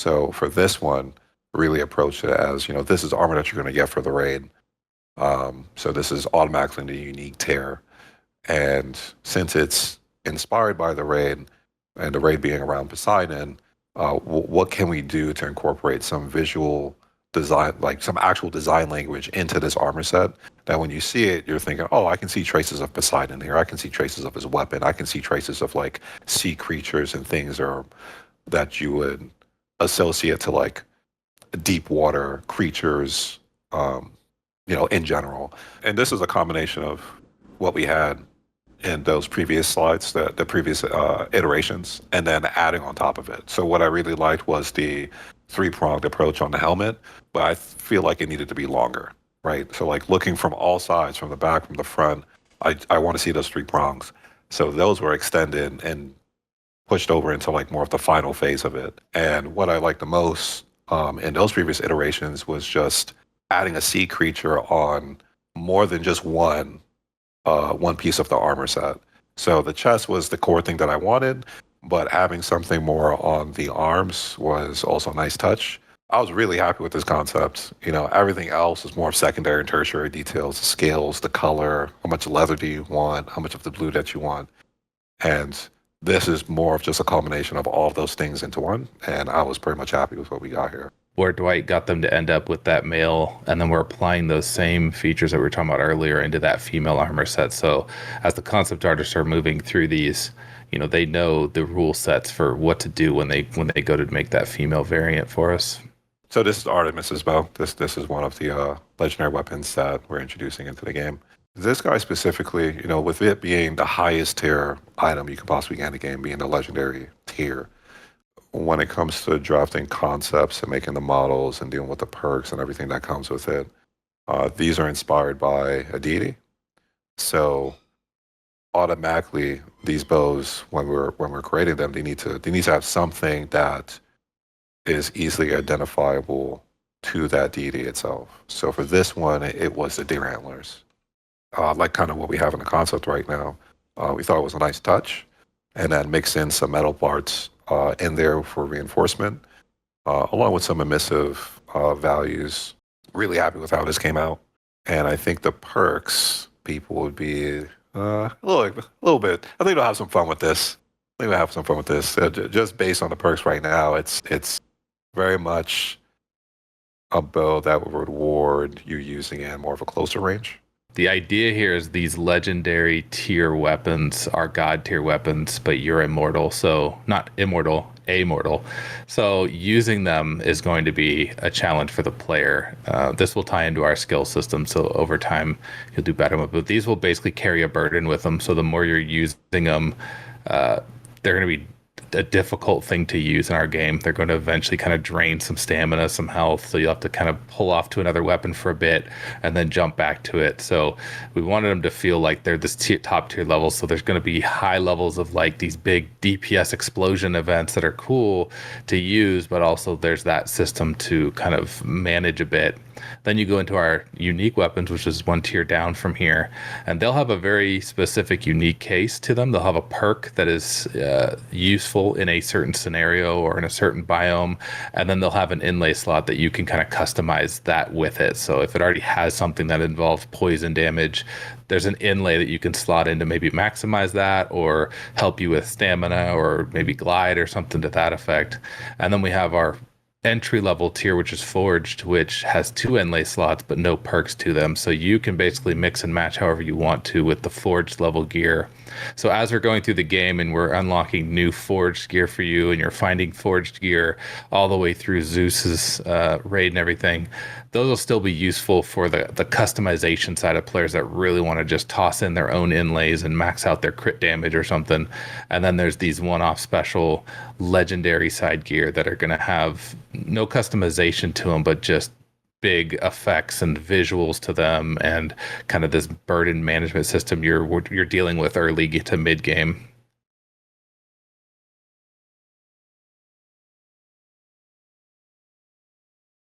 So for this one, really approached it as, this is armor that you're going to get for the raid. So this is automatically the unique tier. And since it's inspired by the raid, and the raid being around Poseidon, what can we do to incorporate some visual design, like some actual design language into this armor set that when you see it, you're thinking, oh, I can see traces of Poseidon here. I can see traces of his weapon. I can see traces of like sea creatures and things or that you would associate to like deep water creatures, in general. And this is a combination of what we had in those previous slides, the previous iterations, and then adding on top of it. So what I really liked was the three-pronged approach on the helmet, but I feel like it needed to be longer, right? So like looking from all sides, from the back, from the front, I want to see those three prongs. So those were extended and pushed over into like more of the final phase of it. And what I liked the most in those previous iterations was just adding a sea creature on more than just one piece of the armor set. So the chest was the core thing that I wanted, but having something more on the arms was also a nice touch. I was really happy with this concept. Everything else is more of secondary and tertiary details, the scales, the color, how much leather do you want, how much of the blue that you want. And this is more of just a culmination of all of those things into one. And I was pretty much happy with what we got here. Where Dwight got them to end up with that male, and then we're applying those same features that we were talking about earlier into that female armor set. So as the concept artists are moving through these, they know the rule sets for what to do when they go to make that female variant for us. So this is Artemis's bow. This is one of the legendary weapons that we're introducing into the game. This guy specifically, with it being the highest tier item you could possibly get in the game, being the legendary tier, when it comes to drafting concepts and making the models and dealing with the perks and everything that comes with it, these are inspired by a deity. So automatically, these bows, when we're creating them, they need to have something that is easily identifiable to that deity itself. So for this one, it was the deer antlers, like kind of what we have in the concept right now. We thought it was a nice touch, and then mix in some metal parts in there for reinforcement, along with some emissive values. Really happy with how this came out, and I think the perks people would be a little bit. I think they'll have some fun with this. Just based on the perks right now, it's very much a bow that would reward you using it in more of a closer range. The idea here is these legendary tier weapons are god tier weapons, but you're immortal. So not immortal, amortal. So using them is going to be a challenge for the player. This will tie into our skill system. So over time, you'll do better. But these will basically carry a burden with them. So the more you're using them, they're going to be a difficult thing to use in our game. They're going to eventually kind of drain some stamina, some health. So you'll have to kind of pull off to another weapon for a bit and then jump back to it. So we wanted them to feel like they're this top tier level. So there's going to be high levels of like these big DPS explosion events that are cool to use, but also there's that system to kind of manage a bit. Then you go into our unique weapons, which is one tier down from here, and they'll have a very specific unique case to them. They'll have a perk that is useful in a certain scenario or in a certain biome, and then they'll have an inlay slot that you can kind of customize that with it. So if it already has something that involves poison damage, there's an inlay that you can slot in to maybe maximize that or help you with stamina or maybe glide or something to that effect. And then we have our entry level tier, which is forged, which has 2 inlay slots but no perks to them, so you can basically mix and match however you want to with the forged level gear. So as we're going through the game and we're unlocking new forged gear for you, and you're finding forged gear all the way through Zeus's raid and everything, those will still be useful for the customization side of players that really want to just toss in their own inlays and max out their crit damage or something. And then there's these one-off special legendary side gear that are going to have no customization to them, but just big effects and visuals to them, and kind of this burden management system you're dealing with early to mid game.